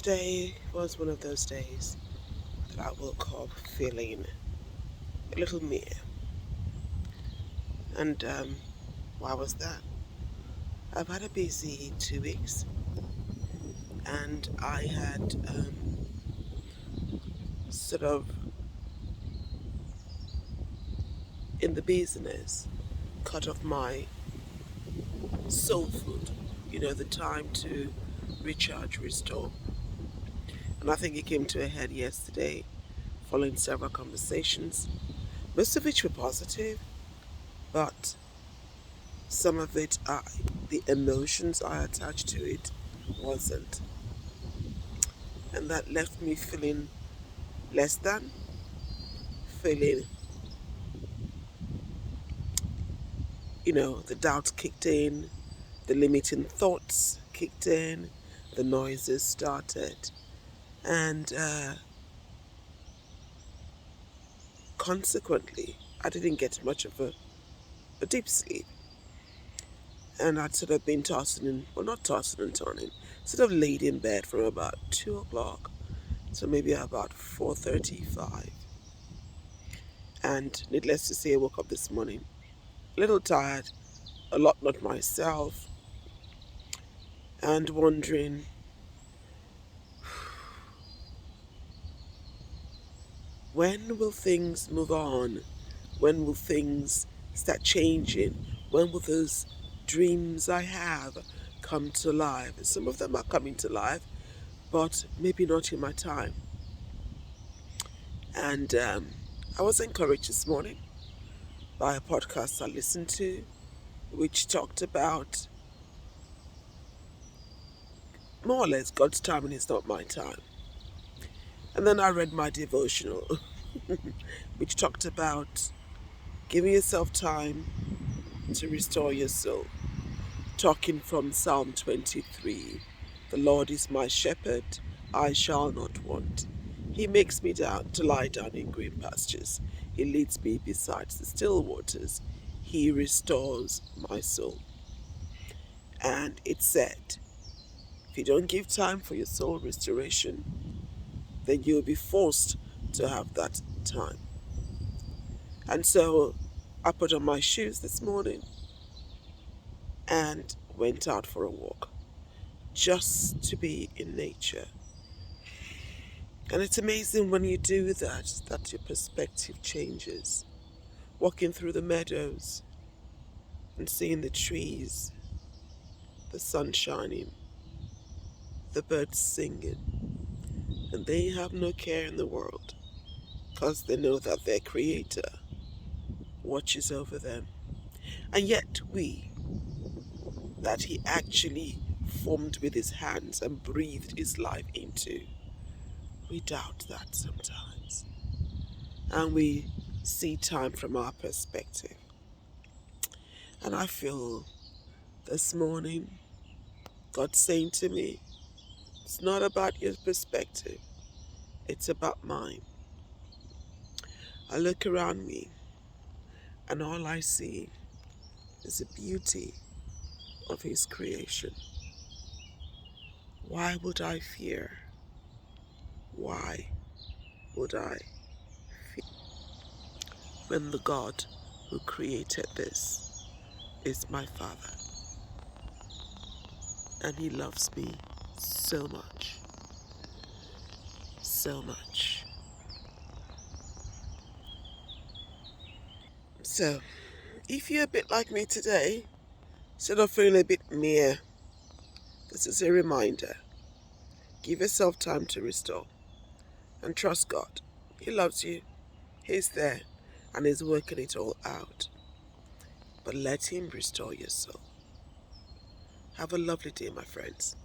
Today was one of those days that I woke up feeling a little meh. And why was that? I've had a busy 2 weeks, and I had sort of in the business cut off my soul food, the time to recharge, restore. And I think it came to a head yesterday following several conversations, most of which were positive, but some of it, the emotions I attached to it wasn't. And that left me feeling less than, feeling, the doubts kicked in, the limiting thoughts kicked in, the noises started. And consequently, I didn't get much of a deep sleep. And I'd sort of been tossing and, well, not tossing and turning, sort of laid in bed from about 2 o'clock to maybe about 4:35. And needless to say, I woke up this morning a little tired, a lot not myself, and wondering, when will things move on? When will things start changing? When will those dreams I have come to life? Some of them are coming to life, but maybe not in my time. And I was encouraged this morning by a podcast I listened to, which talked about more or less God's timing is not my time. And then I read my devotional, which talked about giving yourself time to restore your soul. Talking from Psalm 23, the Lord is my shepherd, I shall not want. He makes me to lie down in green pastures. He leads me beside the still waters. He restores my soul. And it said, if you don't give time for your soul restoration, then you'll be forced to have that time. And so I put on my shoes this morning and went out for a walk, just to be in nature. And it's amazing when you do that your perspective changes. Walking through the meadows and seeing the trees, the sun shining, the birds singing, and they have no care in the world because they know that their Creator watches over them. And yet that He actually formed with His hands and breathed His life into, we doubt that sometimes. And we see time from our perspective. And I feel this morning God saying to me, it's not about your perspective, it's about mine. I look around me and all I see is the beauty of His creation. Why would I fear? Why would I fear when the God who created this is my Father? And He loves me so much, so much. So, if you're a bit like me today, instead of feeling a bit meh, this is a reminder. Give yourself time to restore and trust God. He loves you, He's there, and He's working it all out. But let Him restore your soul. Have a lovely day, my friends.